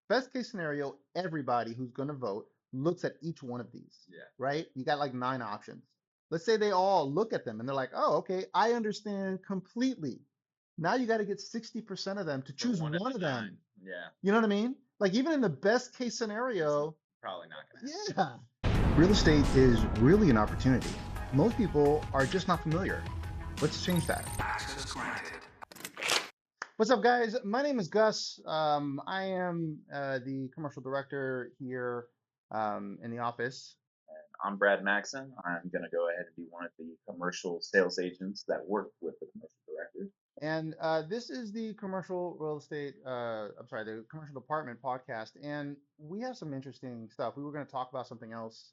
best case scenario, everybody who's going to vote looks at each one of these, Yeah. right? You got like 9 options. Let's say they all look at them and they're like, oh, okay, I understand completely. Now you got to get 60% of them to For choose one of one the of nine. them. Yeah. You know what I mean? Like even in the best case It's scenario, probably not going to happen. yeah. Real estate is really an opportunity. Most people are just not familiar. Let's change that. Access granted. What's up, guys? My name is Gus. I am the commercial director here in the office. I'm Brad Maxon. I'm going to go ahead and be one of the commercial sales agents that work with the commercial director. And this is the commercial real estate, I'm sorry, the commercial department podcast. And we have some interesting stuff. We were going to talk about something else,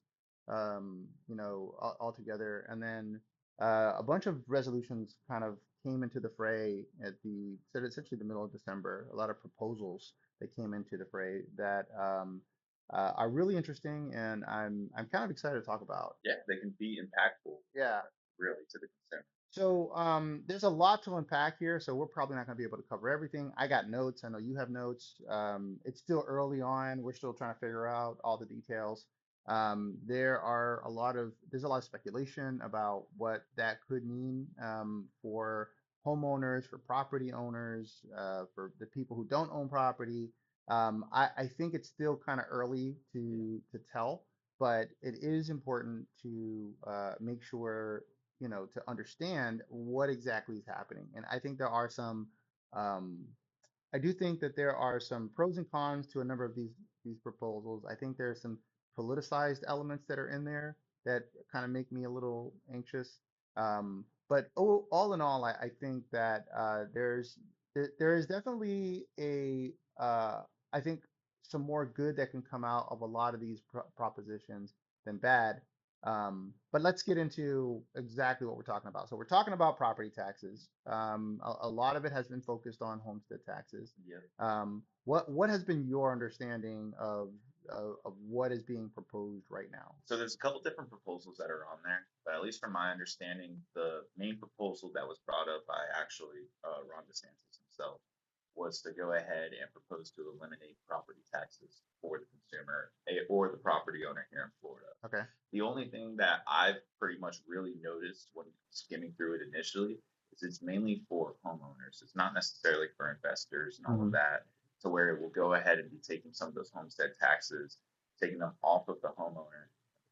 altogether. And then a bunch of resolutions kind of came into the fray at essentially the middle of December. A lot of proposals that came into the fray that are really interesting, and I'm kind of excited to talk about. Yeah, they can be impactful, Yeah. really, to the consumer. So there's a lot to unpack here, so we're probably not going to be able to cover everything. I got notes. I know you have notes. It's still early on. We're still trying to figure out all the details. There's a lot of speculation about what that could mean for homeowners, for property owners, for the people who don't own property. I think it's still kind of early to tell, but it is important to make sure to understand what exactly is happening. And I think there are um, I do think that there are some pros and cons to a number of these proposals. I think there are some politicized elements that are in there that kind of make me a little anxious. But all in all, I think that there is definitely I think some more good that can come out of a lot of these propositions than bad. But let's get into exactly what we're talking about. So we're talking about property taxes. A lot of it has been focused on homestead taxes. Yeah. What has been your understanding of what is being proposed right now? So there's a couple different proposals that are on there, but at least from my understanding, the main proposal that was brought up by actually Ron DeSantis himself was to go ahead and propose to eliminate property taxes for the consumer or the property owner here in Florida. Okay. The only thing that I've pretty much really noticed when skimming through it initially is it's mainly for homeowners. It's not necessarily for investors and all of Hmm. that, to where it will go ahead and be taking some of those homestead taxes, taking them off of the homeowner,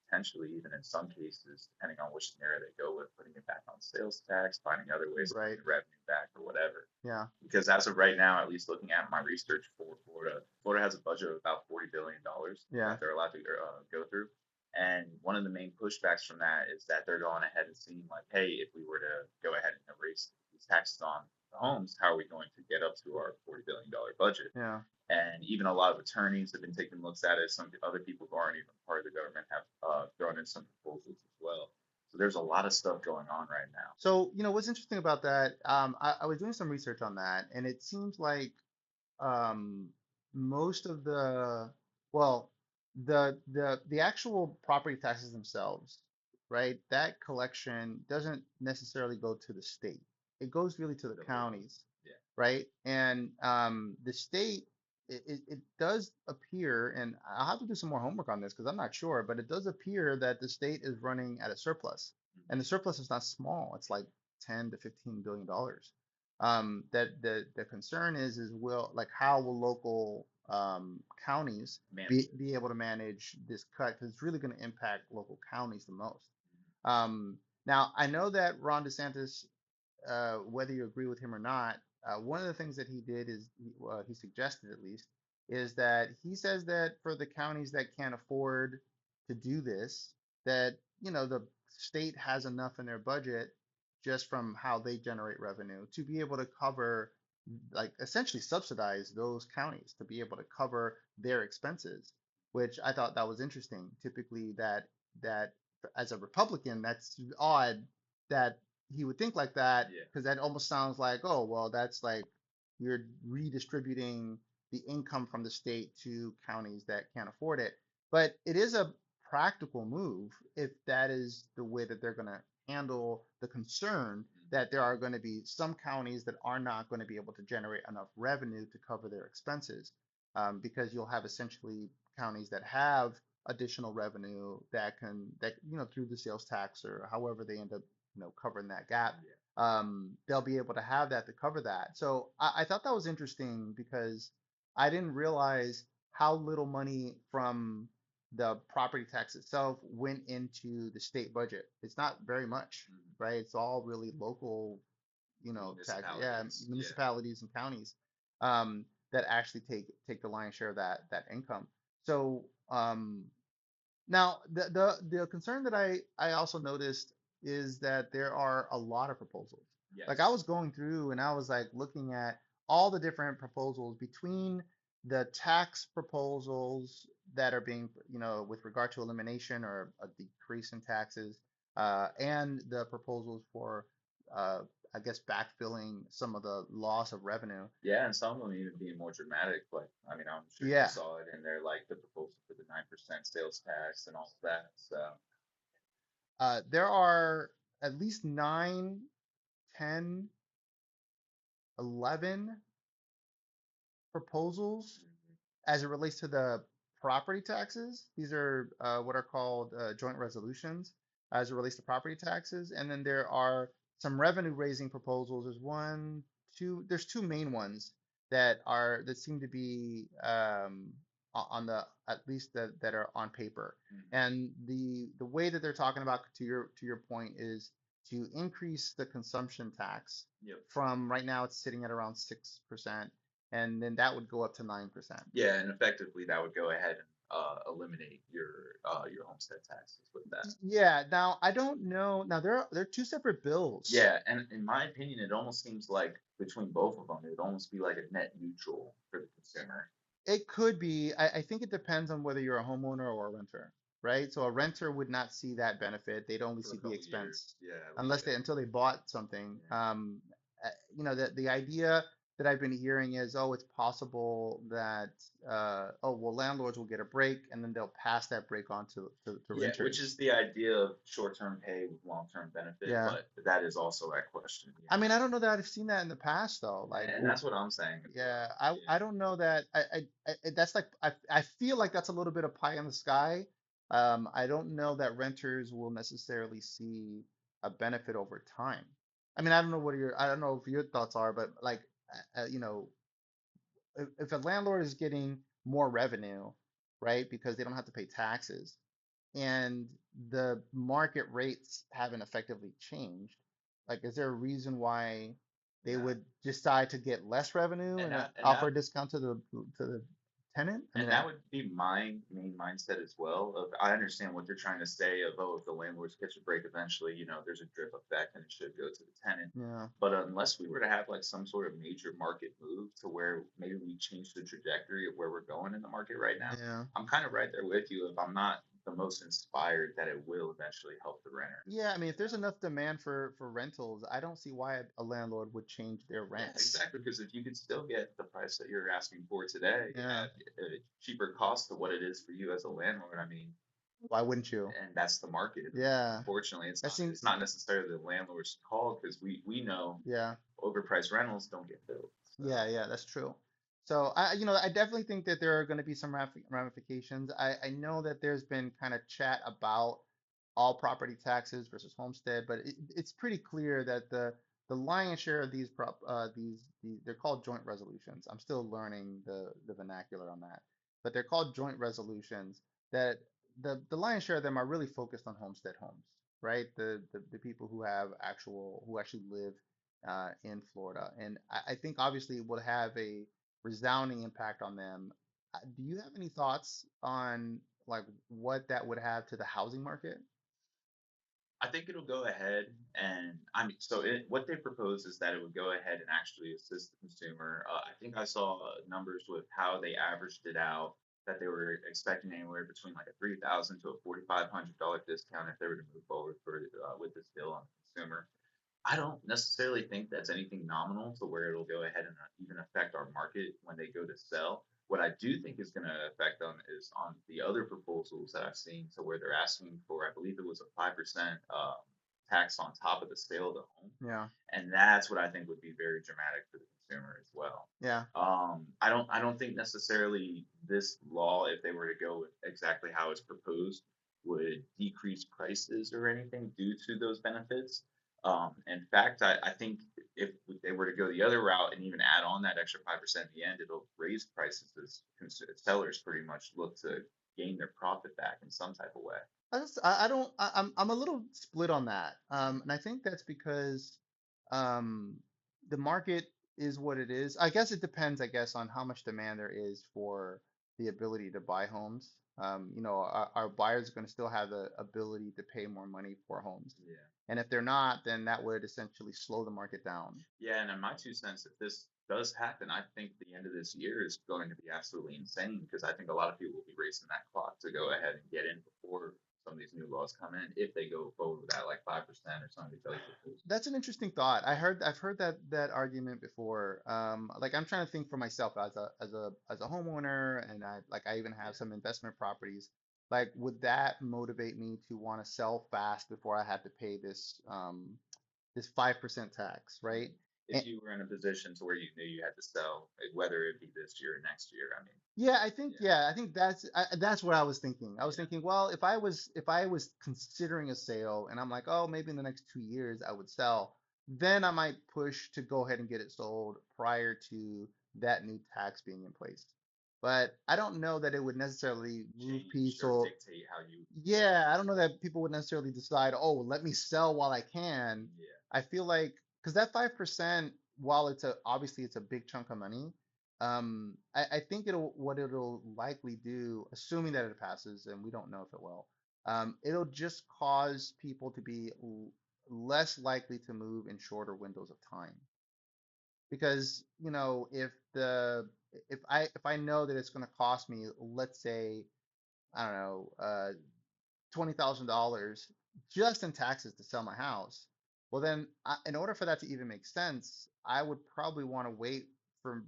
potentially even in some cases, depending on which scenario they go with, putting it back on sales tax, finding other ways to bring Right. the revenue back or whatever. Yeah. Because as of right now, at least looking at my research for Florida, Florida has a budget of about $40 billion Yeah. that they're allowed to go through. And one of the main pushbacks from that is that they're going ahead and seeing like, hey, if we were to go ahead and erase these taxes on the homes, how are we going to get up to our $40 billion budget? Yeah. And even a lot of attorneys have been taking looks at it. Some other people who aren't even part of the government have thrown in some proposals as well. So there's a lot of stuff going on right now. So, what's interesting about that, I was doing some research on that, and it seems like um, most of well, the actual property taxes themselves, right? That collection doesn't necessarily go to the state. It goes really to the counties, Yeah. right? And the state, it does appear, and I'll have to do some more homework on this because I'm not sure, but it does appear that the state is running at a surplus, and the surplus is not small. It's like 10 to 15 billion dollars. That the concern is like how will local counties Manage it. be able to manage this cut because it's really going to impact local counties the most. Now I know that Ron DeSantis, whether you agree with him or not, one of the things that he did is he suggested at least is that he says that for the counties that can't afford to do this, that the state has enough in their budget just from how they generate revenue to be able to cover, like essentially subsidize those counties to be able to cover their expenses, which I thought that was interesting. Typically, that as a Republican, that's odd that he would think like that Yeah. because that almost sounds like, oh, well, that's like you're redistributing the income from the state to counties that can't afford it. But it is a practical move if that is the way that they're going to handle the concern that there are going to be some counties that are not going to be able to generate enough revenue to cover their expenses. because you'll have essentially counties that have additional revenue that through the sales tax or however they end up covering that gap. Yeah. They'll be able to have that to cover that. So I thought that was interesting because I didn't realize how little money from the property tax itself went into the state budget. It's not very much, Mhm. right? It's all really local, tax, yeah, Municipalities. Yeah. municipalities and counties that actually take the lion's share of that income. So now the concern that I also noticed is that there are a lot of proposals. Like I Yes. was going through and I was like looking at all the different proposals between the tax proposals that are being, with regard to elimination or a decrease in taxes, and the proposals for, uh, I guess, backfilling some of the loss of revenue. Yeah, and some of them even being more dramatic. Like, I mean, I'm sure you Yeah, saw it in there, like the proposal for the 9% sales tax and all of that. So, there are at least 9, 10, 11 proposals mhm. as it relates to the property taxes. These are what are called joint resolutions as it relates to property taxes. And then there are some revenue raising proposals. There's one, two, there's two main ones that seem to be on the at least that are on paper. Mhm. And the way that they're talking about to your point is to increase the consumption tax Yep. from right now it's sitting at around 6%, and then that would go up to 9%. Yeah, and effectively that would go ahead and eliminate your homestead taxes with that. Yeah, now I don't know. Now there are two separate bills. Yeah, and in my opinion, it almost seems like between both of them, it would almost be like a net neutral for the consumer It could be. I think it depends on whether you're a homeowner or a renter, right? So a renter would not see that benefit. They'd only for a see the couple expense years. Yeah, unless they until they bought something. yeah. The idea that I've been hearing is, oh, it's possible that oh, well, landlords will get a break and then they'll pass that break on to Yeah, which renters. is the idea of short-term pay with long-term benefit, Yeah. but that is also at question, I mean, I don't know that I've seen that in the past though. Like, And that's what I'm saying as yeah, well. I don't know that that's like I feel like that's a little bit of pie in the sky. I don't know that renters will necessarily see a benefit over time. I mean, I don't know if your thoughts are, but like, if a landlord is getting more revenue, right, because they don't have to pay taxes, and the market rates haven't effectively changed, like, is there a reason why they Yeah. would decide to get less revenue And and that and offer that a discount to the tenant? I and mean, that would be my main mindset as well. Of I understand what they're trying to say of, oh, if the landlords catch a break eventually, there's a drip effect and it should go to the tenant. yeah, But unless we were to have like some sort of major market move to where maybe we change the trajectory of where we're going in the market right now, yeah, I'm kind of right there with you. If I'm not the most inspired that it will eventually help the renter. yeah. I mean, if there's enough demand for rentals, I don't see why a landlord would change their Yeah, rents. exactly. Because if you could still get the price that you're asking for today Yeah, at a cheaper cost to what it is for you as a landlord, I mean, why wouldn't you? and that's the market. Yeah, Unfortunately, that seems. it's not necessarily the landlord's call because we know Yeah. overpriced rentals don't get built. So Yeah, yeah, that's true. So I definitely think that there are going to be some ramifications. I know that there's been kind of chat about all property taxes versus homestead, but it's pretty clear that the lion's share of these they're called joint resolutions. I'm still learning the vernacular on that, but they're called joint resolutions. That the lion's share of them are really focused on homestead homes, right? The people who actually live in Florida. And I think obviously it will have a resounding impact on them. Do you have any thoughts on like what that would have to the housing market? I think it'll go ahead and I mean, so what they propose is that it would go ahead and actually assist the consumer. I think I saw numbers with how they averaged it out that they were expecting anywhere between like a $3,000 to a $4,500 discount if they were to move forward with this bill on the consumer. I don't necessarily think that's anything nominal to where it'll go ahead and even affect our market when they go to sell. What I do think is going to affect them is on the other proposals that I've seen, to where they're asking for, I believe it was a 5% tax on top of the sale of the home, Yeah. and that's what I think would be very dramatic for the consumer as well. Yeah. I don't think necessarily this law, if they were to go with exactly how it's proposed, would decrease prices or anything due to those benefits. In fact, I think if they were to go the other route and even add on that extra 5% at the end, it'll raise prices as sellers pretty much look to gain their profit back in some type of way. I don't I'm a little split on that. And I think that's because um the market is what it is. I guess it depends, I guess, on how much demand there is for the ability to buy homes. Our buyers are going to still have the ability to pay more money for homes. Yeah. And if they're not, then that would essentially slow the market down. Yeah, and in my 2 cents, if this does happen, I think the end of this year is going to be absolutely insane because I think a lot of people will be racing that clock to go ahead and get in before some of these new laws come in, if they go forward with that like 5% or some of these other proposals. That's an interesting thought. I've heard that argument before. Like I'm trying to think for myself as a homeowner, and I even have Yeah, some investment properties. Like, would that motivate me to want to sell fast before I had to pay this 5% tax, right? yeah. If you were in a position to where you knew you had to sell, whether it be this year or next year, I mean, yeah, Yeah, I think that's what I was thinking. I was yeah, thinking, well, if I was considering a sale and I'm like, oh, maybe in the next 2 years I would sell, then I might push to go ahead and get it sold prior to that new tax being in place. But I don't know that it would necessarily move change or people. dictate how you, yeah, Yeah, I don't know that people would necessarily decide, oh, let me sell while I can. yeah, I feel like because that 5%, while obviously it's a big chunk of money, I think it'll likely do, assuming that it passes, and we don't know if it will, it'll just cause people to be less likely to move in shorter windows of time. Because, if I know that it's going to cost me, let's say, I don't know, $20,000 just in taxes to sell my house, well then, in order for that to even make sense, I would probably want to wait for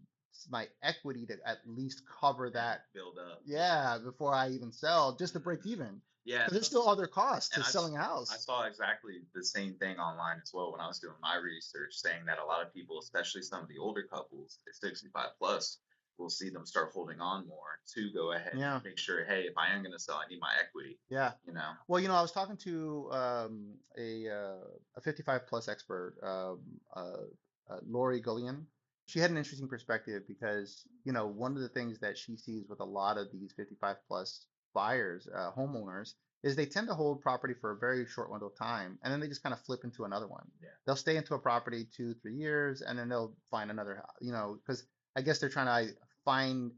my equity to at least cover kind of that, build up, yeah. yeah, before I even sell, just to break Hmm. even. Yeah, Because there's still other costs and to selling a I house. saw exactly the same thing online as well when I was doing my research, saying that a lot of people, especially some of the older couples, at 65 plus, will see them start holding on more to go ahead and Yeah, make sure, hey, if I am going to sell, I need my equity, yeah. you know? Well, I was talking to a 55 plus expert, Lori Gullion. She had an interesting perspective because, one of the things that she sees with a lot of these 55 plus buyers, homeowners, is they tend to hold property for a very short window of time, and then they just kind of flip into another one. Yeah, They'll stay into a property 2, 3 years, and then they'll find another, because I guess they're trying to find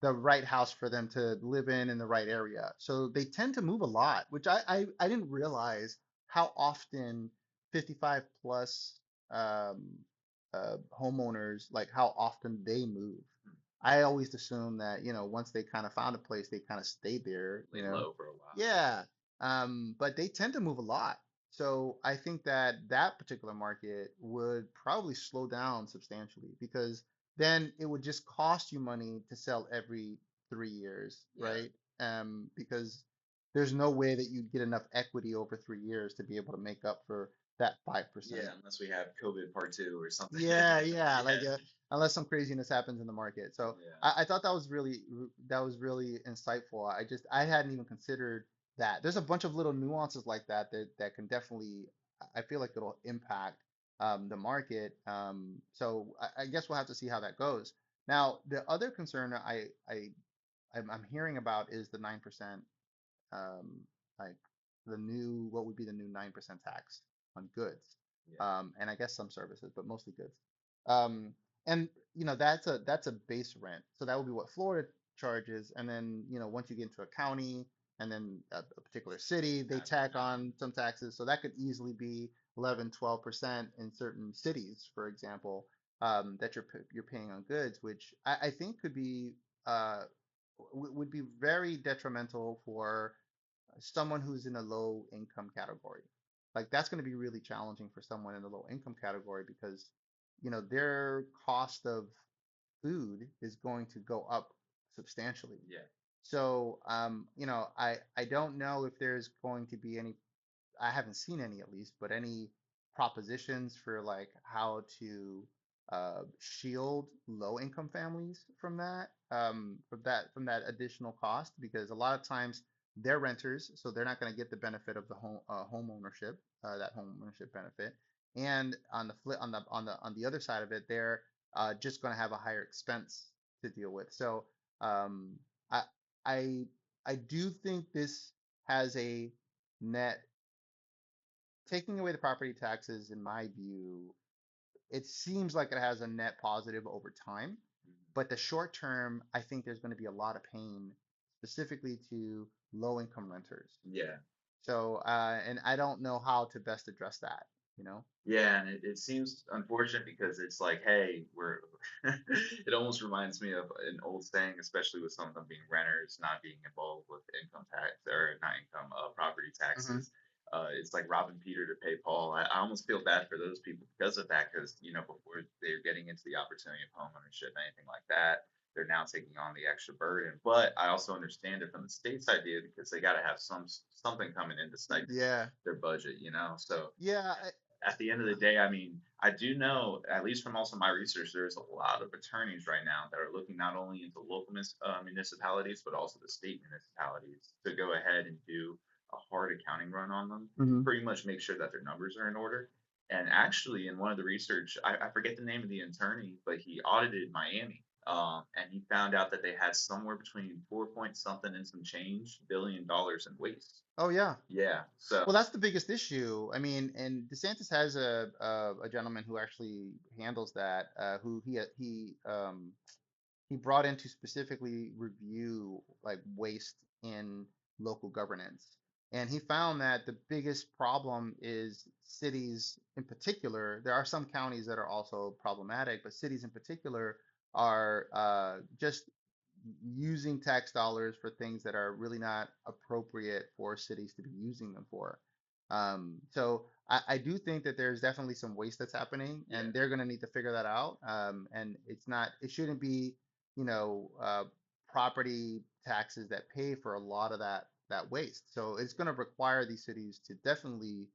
the right house for them to live in the right area. So they tend to move a lot, which I didn't realize how often 55 plus um, homeowners, like how often they move. hmm, I always assumed that, once they kind of found a place, they kind of stayed there, lay low for a while. Yeah. But they tend to move a lot. So I think that that particular market would probably slow down substantially because then it would just cost you money to sell every 3 years, Yeah, right? Because there's no way that you'd get enough equity over 3 years to be able to make up for that 5%. yeah, unless we have COVID part 2 or something. Yeah, Yeah, like unless some craziness happens in the market. So yeah, I thought that was really insightful. I hadn't even considered that. There's a bunch of little nuances like that can definitely, I feel like it'll impact the market. So I guess we'll have to see how that goes. Now, the other concern I'm hearing about is the 9%, um, like what would be the new 9% tax on goods, yeah, and I guess some services, but mostly goods. Um, and that's a base rent, so that would be what Florida charges, and then once you get into a county and then a particular city, they adding tack on. on some taxes, so that could easily be 11, 12% in certain cities, for example, that you're paying on goods, which I think could be uh, would be very detrimental for someone who's in a low income category. Like that's going to be really challenging for someone in the low income category because, their cost of food is going to go up substantially. Yeah, So, I don't know if there's going to be any, I haven't seen any at least, but any propositions for like how to shield low income families from that additional cost, because a lot of times they're renters, so they're not going to get the benefit of the home ownership, that home ownership benefit. And on the flip on the other side of it, they're just going to have a higher expense to deal with. So um, I I I do think this has a net, taking away the property taxes, in my view, it seems like it has a net positive over time. But the short term, I think there's going to be a lot of pain, specifically to low income renters. Yeah. So, and I don't know how to best address that, you know? Yeah, and it seems unfortunate because it's like, hey, we're it almost reminds me of an old saying, especially with some of them being renters, not being involved with income tax or not income property Hmm. taxes. It's like robbing Peter to pay Paul. I almost feel bad for those people because of that, because before they're getting into the opportunity of home ownership, anything like that, they're now taking on the extra burden. But I also understand it from the state's idea because they got to have something coming in to stipend Yeah. their budget, So Yeah. at the end of the day, I mean, I do know, at least from also my research, there's a lot of attorneys right now that are looking not only into local municipalities, but also the state municipalities to go ahead and do a hard accounting run on them, Hmm. pretty much make sure that their numbers are in order. And actually, in one of the research, I forget the name of the attorney, but he audited Miami. And he found out that they had somewhere between 4 point something and some change $billion in waste. Oh, yeah. Yeah. So, Well, that's the biggest issue. I mean, and DeSantis has a gentleman who actually handles that, who he brought in to specifically review like waste in local governance. And he found that the biggest problem is cities in particular. There are some counties that are also problematic, but cities in particular are just using tax dollars for things that are really not appropriate for cities to be using them for. So I do think that there's definitely some waste that's happening, yeah. and they're going to need to figure that out. And it shouldn't be, you know, property taxes that pay for a lot of that waste. So it's going to require these cities to definitely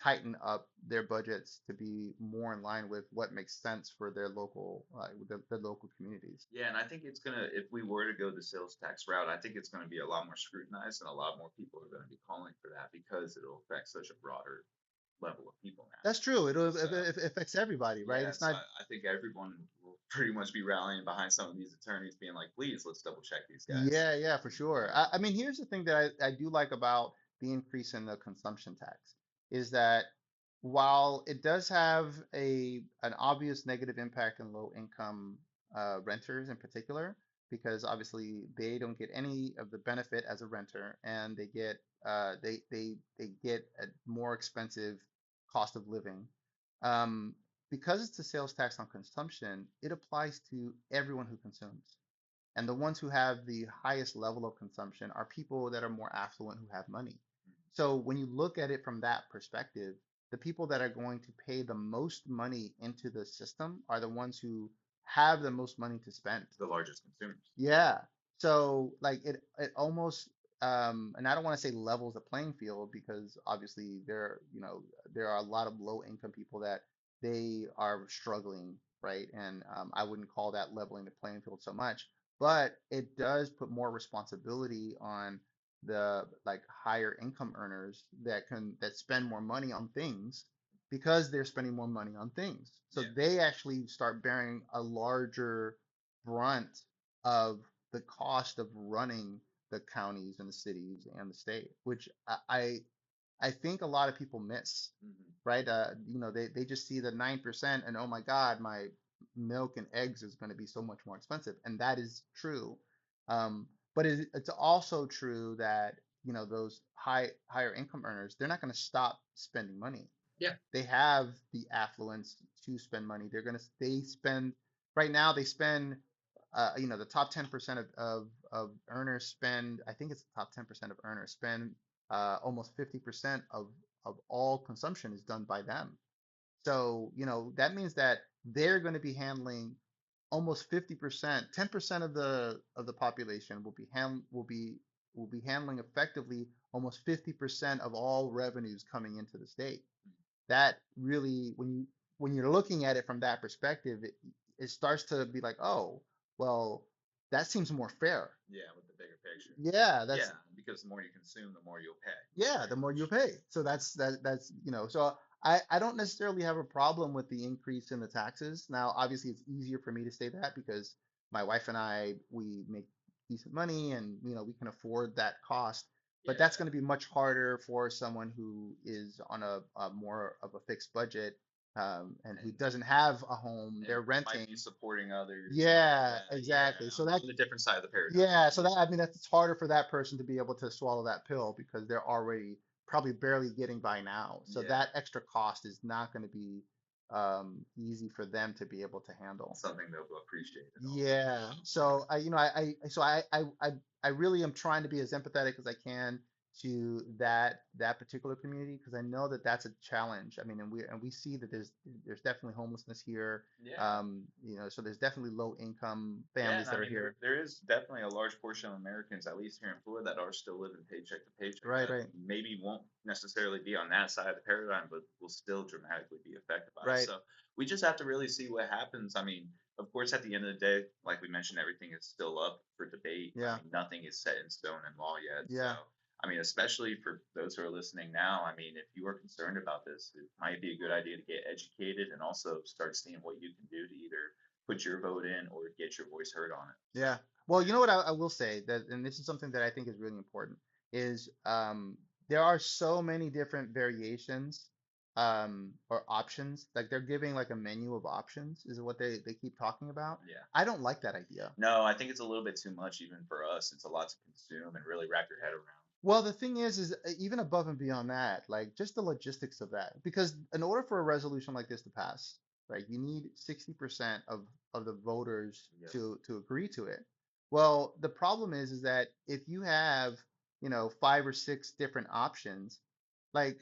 tighten up their budgets to be more in line with what makes sense for their local, the local communities. Yeah, and I think it's gonna, if we were to go the sales tax route, I think it's gonna be a lot more scrutinized and a lot more people are gonna be calling for that because it'll affect such a broader level of people now. That's true. So, It affects everybody, right? yeah, It's so not. I think everyone will pretty much be rallying behind some of these attorneys being like, please, let's double check these guys. Yeah, yeah, for sure. I mean, here's the thing that I do like about the increase in the consumption tax is that while it does have an obvious negative impact on low income renters in particular, because obviously they don't get any of the benefit as a renter, and they get a more expensive cost of living. Um, because it's a sales tax on consumption, it applies to everyone who consumes. And the ones who have the highest level of consumption are people that are more affluent who have money. So when you look at it from that perspective, the people that are going to pay the most money into the system are the ones who have the most money to spend. The largest consumers. Yeah. So like it almost, and I don't want to say levels the playing field, because obviously there are a lot of low income people that they are struggling, right? And I wouldn't call that leveling the playing field so much, but it does put more responsibility on the like higher income earners that spend more money on things, because they're spending more money on things. So Yeah. they actually start bearing a larger brunt of the cost of running the counties and the cities and the state, which I think a lot of people miss, Hmm. right? They just see the 9% and, oh my God, my milk and eggs is going to be so much more expensive. And that is true. But it's also true that, those higher income earners, they're not going to stop spending money. Yeah. They have the affluence to spend money. They spend, right now they spend, the top 10% of earners spend, I think it's the top 10% of earners spend almost 50% of all consumption is done by them. So, that means that they're going to be handling almost 50%, 10% of the population will be handling effectively almost 50% of all revenues coming into the state. That really, when you're looking at it from that perspective, it starts to be like, oh, well, that seems more fair. Yeah, with the bigger picture. Yeah, Yeah, that's because the more you consume, the more you'll pay, yeah, the pretty more you much. pay. So that's so I don't necessarily have a problem with the increase in the taxes. Now, obviously it's easier for me to say that because my wife and I we make decent money and we can afford that cost. But that's Yeah, going to be much harder for someone who is on a more of a fixed budget and who and doesn't have a home, they're might be renting. supporting others and all Yeah, that. Yeah, exactly. So that on the different side of the paradigm. yeah, so that I mean that's it's harder for that person to be able to swallow that pill because they're already probably barely getting by now. So Yeah, that extra cost is not going to be easy for them to be able to handle. something they'll appreciate at all. Yeah. So I really am trying to be as empathetic as I can to that particular community because I know that that's a challenge. I mean, and we see that there's definitely homelessness here. Yeah. So there's definitely low income Yeah, families and I that are mean here. there is definitely a large portion of Americans, at least here in Florida, that are still living paycheck to paycheck Right, that right, maybe won't necessarily be on that side of the paradigm, but will still dramatically be affected by it. right. So we just have to really see what happens. I mean, of course, at the end of the day, like we mentioned, everything is still up for debate. I Yeah, mean, nothing is set in stone in law yet. So yeah, I mean, especially for those who are listening now, I mean, if you are concerned about this, it might be a good idea to get educated and also start seeing what you can do to either put your vote in or get your voice heard on it. So, yeah. Well, you know what I will say that, and this is something that I think is really important, is there are so many different variations or options. Like they're giving like a menu of options is what they keep talking about. yeah. I don't like that idea. No, I think it's a little bit too much even for us. It's a lot to consume and really wrap your head around. Well, the thing is even above and beyond that, like just the logistics of that, because in order for a resolution like this to pass, right, you need 60% of the voters Yep. to agree to it. Well, the problem is that if you have, five or six different options, like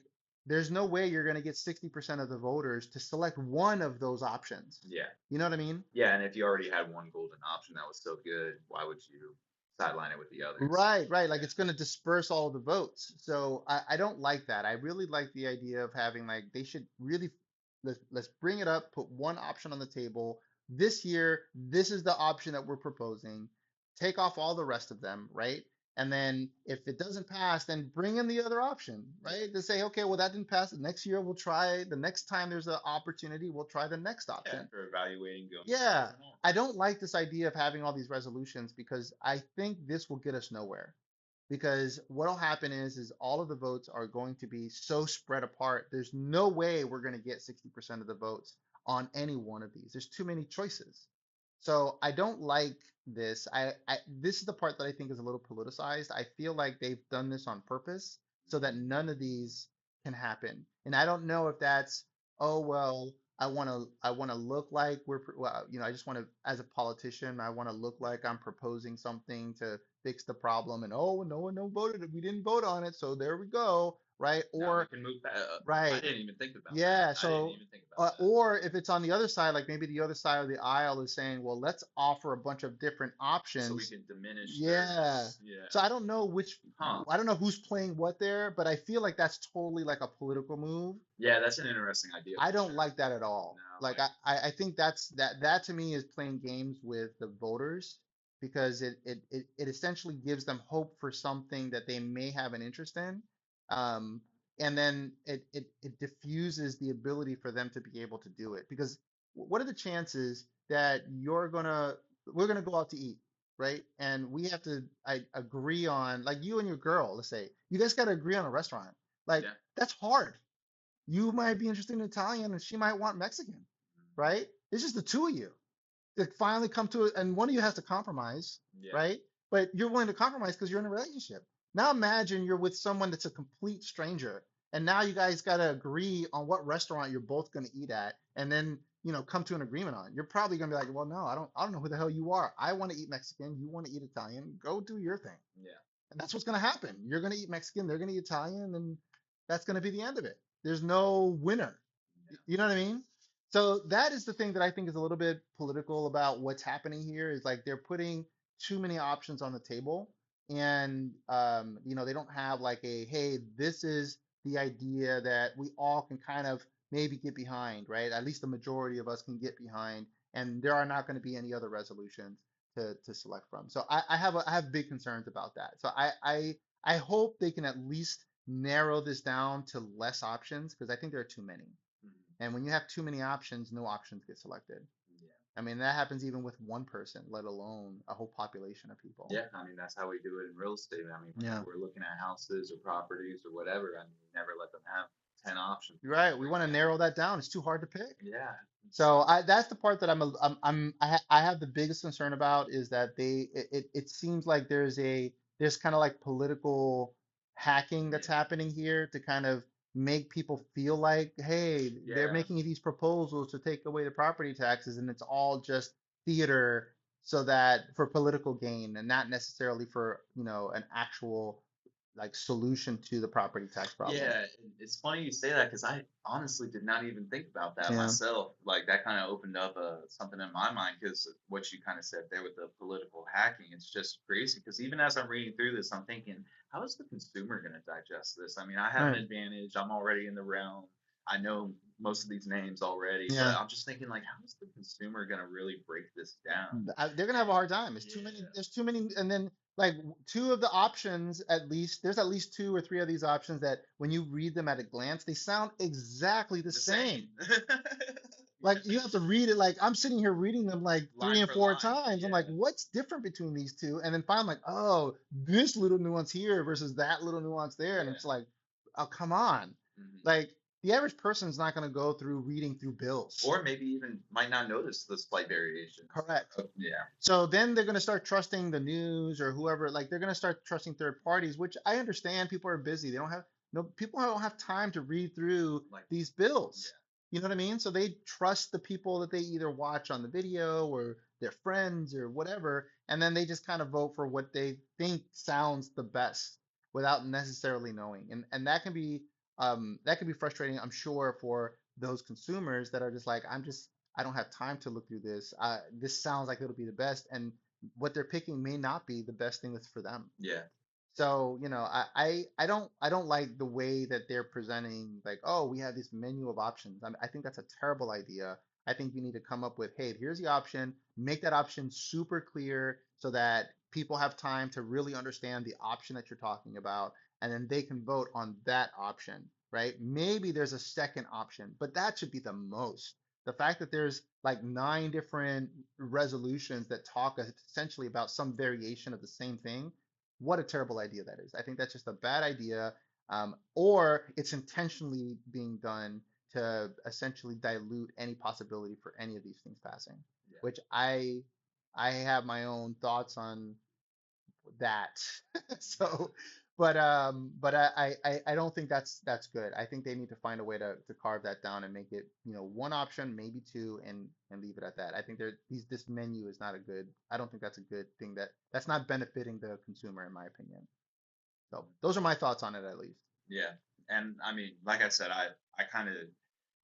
there's no way you're going to get 60% of the voters to select one of those options. Yeah. You know what I mean? Yeah, and if you already had one golden option that was so good, why would you sideline it with the others? Right, right. Like Yeah. it's going to disperse all the votes. So I don't like that. I really like the idea of having like they should really let's bring it up, put one option on the table. This year, this is the option that we're proposing. Take off all the rest of them, right? And then if it doesn't pass, then bring in the other option, Yeah. right? To say, okay, well that didn't pass. The next year we'll try. The next time there's an opportunity, we'll try the next Yeah. option. For evaluating going Yeah, forward and all. I don't like this idea of having all these resolutions because I think this will get us nowhere. Because what'll happen is all of the votes are going to be so spread apart. There's no way we're going to get 60% of the votes on any one of these. There's too many choices. So I don't like this. This is the part that I think is a little politicized. I feel like they've done this on purpose so that none of these can happen. And I don't know if that's, oh well, I want to look like well, I just want to as a politician, I want to look like I'm proposing something to fix the problem and oh no one no voted we didn't vote on it so there we go, right? Now we Or can move that. I right, didn't even think about that. yeah, I didn't so even think about that. or if it's on the other side, like maybe the other side of the aisle is saying, well, let's offer a bunch of different So we options. can diminish Yeah. theirs. Yeah. So I don't know which Huh. I don't know who's playing what there, but I feel like that's totally like a political move. Yeah, that's an interesting idea I for don't sure. like that at all. No, Like I think that to me is playing games with the voters because it essentially gives them hope for something that they may have an interest in. Um, and then it diffuses the ability for them to be able to do it. Because what are the chances that we're gonna go out to eat, right? And we have to agree on like you and your girl, let's say, you guys gotta agree on a restaurant. Like yeah. that's hard. You might be interested in Italian and she might want Mexican, Mhm. right? It's just the two of you that finally come to it, and one of you has to compromise, Yeah. right? But you're willing to compromise because you're in a relationship. Now imagine you're with someone that's a complete stranger, and now you guys got to agree on what restaurant you're both going to eat at, and then come to an agreement on. You're probably going to be like, well, no, I don't know who the hell you are. I want to eat Mexican. You want to eat Italian. Go do your thing, Yeah. and that's what's going to happen. You're going to eat Mexican. They're going to eat Italian, and that's going to be the end of it. There's no winner. Yeah. You know what I mean? So that is the thing that I think is a little bit political about what's happening here is like they're putting too many options on the table and they don't have like a hey, this is the idea that we all can kind of maybe get behind, right? At least the majority of us can get behind, and there are not going to be any other resolutions to select from. So I have big concerns about that. So I hope they can at least narrow this down to less options because I think there are too many. Mhm. And when you have too many options, no options get selected. Yeah. I mean, that happens even with one person, let alone a whole population of people. Yeah, I mean that's how we do it in real estate. I mean, Yeah. whenever we're looking at houses or properties or whatever, I mean, we never let them have 10 options You're right. We before want you to get narrow that down. It's too hard to pick. them. Yeah, it's So that's the part that I have the biggest concern about is that it seems like there's kind of like political hacking that's yeah, happening here to kind of make people feel like, hey, they're yeah. making these proposals to take away the property taxes and it's all just theater so that for political gain and not necessarily for, an actual like solution to the property tax problem. Yeah, and it's funny you say that because I honestly did not even think about that Yeah. myself. Like that kind of opened up something in my mind because what you kind of said there with the political hacking, it's just crazy. Because even as I'm reading through this, I'm thinking, how is the consumer going to digest this? I mean, I have an Right. advantage. I'm already in the realm. I know most of these names already, but Yeah. I'm just thinking, like, how is the consumer going to really break this down? They're gonna have a hard time. It's too many. Yeah, There's too many, and then like two of the options at least. There's at least two or three of these options that when you read them at a glance, they sound exactly the the same. same. Like you have to read it. Like I'm sitting here reading them like three Line and for four line. times. I'm like, Yeah, what's different between these two? And then finally, like, oh, this little nuance here versus that little nuance there, and yeah. it's like, oh, come on. Mhm. Like the average person is not gonna go through reading through bills. Or maybe even might not notice the slight variations. Correct. Yeah, So then they're going to start trusting the news or whoever, like they're going to start trusting third parties, which I understand people are busy. They don't have no people don't have time to read through like these yeah, bills. You know what I mean? So they trust the people that they either watch on the video or their friends or whatever, and then they just kind of vote for what they think sounds the best without necessarily knowing. And that can be frustrating, I'm sure, for those consumers that are just like, I don't have time to look through this. This sounds like it'll be the best, and what they're picking may not be the best thing that's for them. yeah, So, I don't like the way that they're presenting like, oh, we have this menu of options. I think that's a terrible idea. I think you need to come up with, hey, here's the option, make that option super clear so that people have time to really understand the option that you're talking about, and then they can vote on that option, right? Maybe there's a second option, but that should be the most. The fact that there's like nine different resolutions that talk essentially about some variation of the same thing, what a terrible idea that is. I think that's just a bad idea, or it's intentionally being done to essentially dilute any possibility for any of these things passing, yeah, which I have my own thoughts on that. So, but I don't think that's good. I think they need to find a way to carve that down and make it, one option, maybe two, and leave it at that. I think this menu is not a good. I don't think that's a good thing. That's not benefiting the consumer, in my opinion. So those are my thoughts on it, at least. yeah. And I mean, like I said, I kind of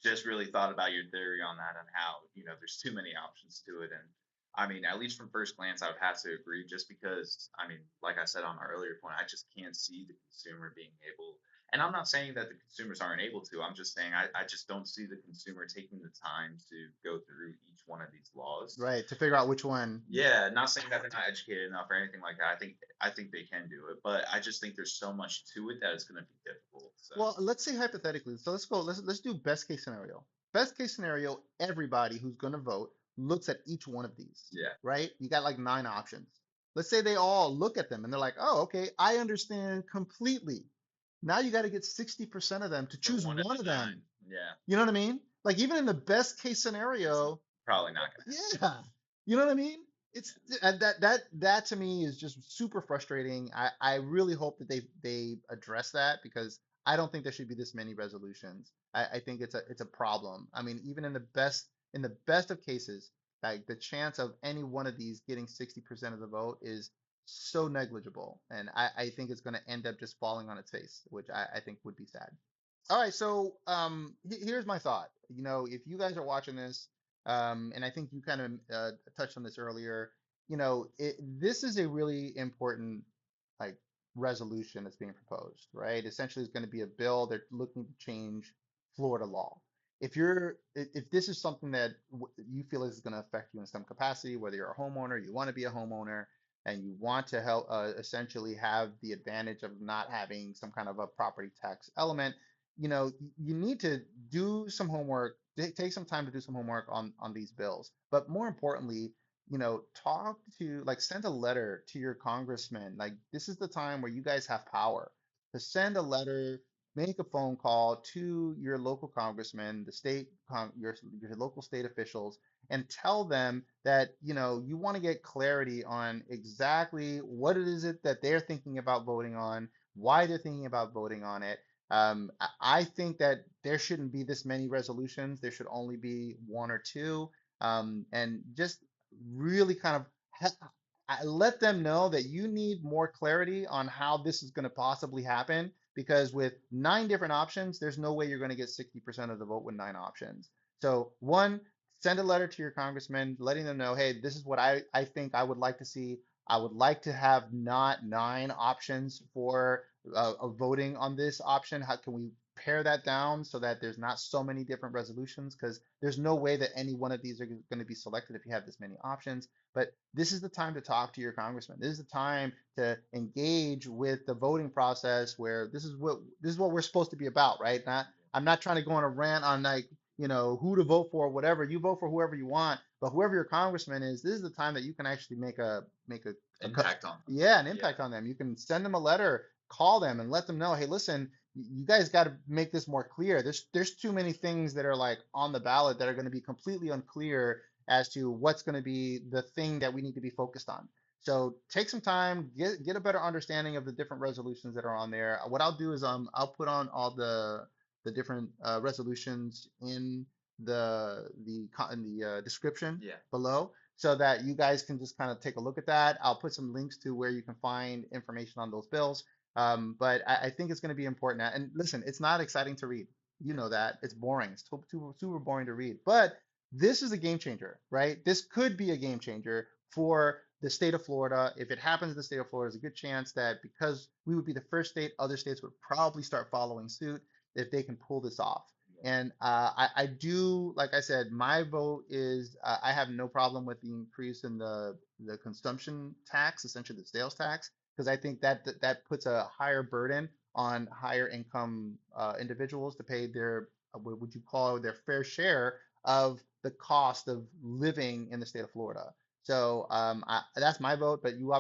just really thought about your theory on that and how there's too many options to it. And I mean, at least from first glance, I would have to agree. Just because I mean, like I said on my earlier point, I just can't see the consumer being able. And I'm not saying that the consumers aren't able to. I'm just saying I just don't see the consumer taking the time to go through each one of these laws. Right, to figure out which one. Yeah, not saying that they're not educated enough or anything like that. I think they can do it, but I just think there's so much to it that it's going to be difficult. So Well, let's say hypothetically. So let's go. Let's do best case scenario. Best case scenario, everybody who's going to vote looks at each one of these, yeah, right? You got like nine options. Let's say they all look at them and they're like, "Oh, okay, I understand completely." Now you got to get 60% of them to for choose one of one the of nine, them. yeah, You know what I mean? Like even in the best case it's scenario, probably not going to happen. yeah. You know what I mean? It's that to me is just super frustrating. I really hope that they address that because I don't think there should be this many resolutions. I think it's a problem. I mean, even in the best of cases, like the chance of any one of these getting 60% of the vote is so negligible. And I think it's gonna end up just falling on its face, which I think would be sad. All right, so here's my thought. If you guys are watching this, and I think you kind of touched on this earlier, this is a really important like resolution that's being proposed, right? Essentially, it's going to be a bill. They're looking to change Florida law. if this is something that you feel is going to affect you in some capacity, whether you're a homeowner, you want to be a homeowner, and you want to help essentially have the advantage of not having some kind of a property tax element, you need to do some homework, take some time to do some homework on these bills. But more importantly, talk to, like, send a letter to your congressman. Like, this is the time where you guys have power to send a letter, make a phone call to your local congressman, your local state officials, and tell them that you want to get clarity on exactly what it is that they're thinking about voting on, why they're thinking about voting on it. I think that there shouldn't be this many resolutions. There should only be one or two, and just really kind of let them know that you need more clarity on how this is going to possibly happen, because with nine different options, there's no way you're going to get 60% of the vote with nine options. So, one, send a letter to your congressman letting them know, hey, this is what I think I would like to see. I would like to have not nine options for voting on this option. How can we pare that down so that there's not so many different resolutions? Because there's no way that any one of these are going to be selected if you have this many options. But this is the time to talk to your congressman. This is the time to engage with the voting process, where this is what we're supposed to be about, right? I'm not trying to go on a rant on, like, who to vote for, whatever. You vote for whoever you want, but whoever your congressman is, this is the time that you can actually Impact on them. yeah, an Yeah. impact on them. You can send them a letter, call them, and let them know, hey, listen, you guys got to make this more clear. There's too many things that are like on the ballot that are going to be completely unclear as to what's going to be the thing that we need to be focused on. So take some time, get a better understanding of the different resolutions that are on there. What I'll do is I'll put on all the different resolutions in the description Yeah. below, so that you guys can just kind of take a look at that. I'll put some links to where you can find information on those bills. But I think it's going to be important. And listen, it's not exciting to read. You Yeah. know that it's boring. It's super boring to read. But this is a game changer, right? This could be a game changer for the state of Florida. If it happens in the state of Florida, there's a good chance that, because we would be the first state, other states would probably start following suit if they can pull this off. Yeah. And I do, like I said, my vote is, I have no problem with the increase in the consumption tax, essentially the sales tax, because I think that puts a higher burden on higher income individuals to pay their, what would you call, their fair share of the cost of living in the state of Florida. So that's my vote, but you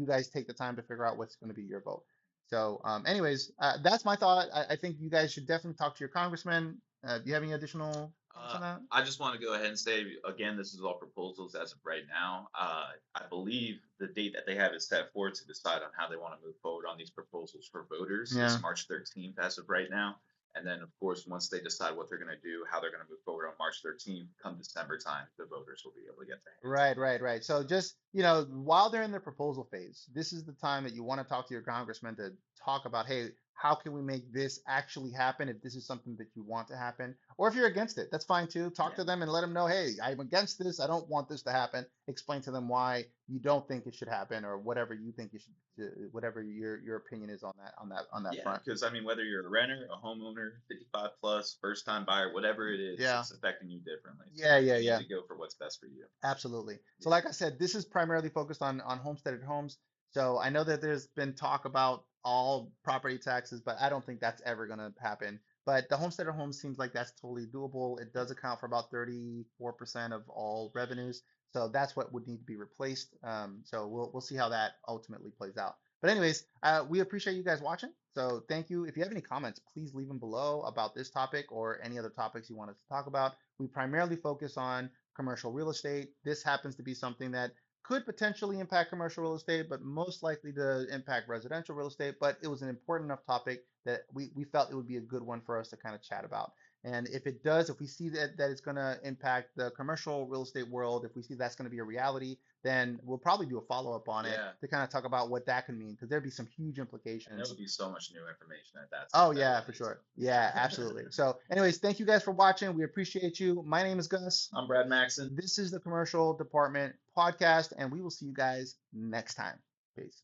guys take the time to figure out what's going to be your vote. So, anyways, that's my thought. I think you guys should definitely talk to your congressman. Do you have any additional thoughts Uh, on that? I just want to go ahead and say again, this is all proposals as of right now. I believe the date that they have is set forward to decide on how they want to move forward on these proposals for voters Yeah. is March 13th as of right now. And then, of course, once they decide what they're going to do, how they're going to move forward on March 13th, come December time, the voters will be able to get their hands on Right, right, right. So just, while they're in the proposal phase, this is the time that you want to talk to your congressman to talk about, hey, how can we make this actually happen if this is something that you want to happen? Or if you're against it, that's fine too. it. Talk Yeah. to them and let them know, hey, I'm against this. I don't want this to happen. Explain to them why you don't think it should happen, or whatever you think you should, whatever your opinion is on that Yeah, front. because I mean, whether you're a renter, a homeowner, 55 plus, first time buyer, whatever it is, Yeah. it's affecting you differently. So Yeah, yeah, you need yeah. to go for what's best for you. Absolutely. So, Yeah. like I said, this is primarily focused on homesteaded homes. So I know that there's been talk about all property taxes, but I don't think that's ever going to happen. But the homesteaded homes seems like that's totally doable. It Yeah. does account for about 34% of all revenues. So that's what would need to be replaced. So we'll see how that ultimately plays out. But anyways, we appreciate you guys watching. So thank you. If you have any comments, please leave them below about this topic or any other topics you want us to talk about. We primarily focus on commercial real estate. This happens to be something that could potentially impact commercial real estate, but most likely to impact residential real estate. But it was an important enough topic that we felt it would be a good one for us to kind of chat about. And if it does, if we see that it's going to impact the commercial real estate world, if we see that's going to be a reality, then we'll probably do a follow up on it Yeah. to kind of talk about what that can mean, because there'd be some huge And there implications. will be so much new information at that time Oh that yeah, we'll for need to. sure. Yeah, absolutely. So, anyways, thank you guys for watching. We appreciate you. My name is Gus. I'm Brad Maxon. This is the Commercial Department Podcast, and we will see you guys next time. Peace.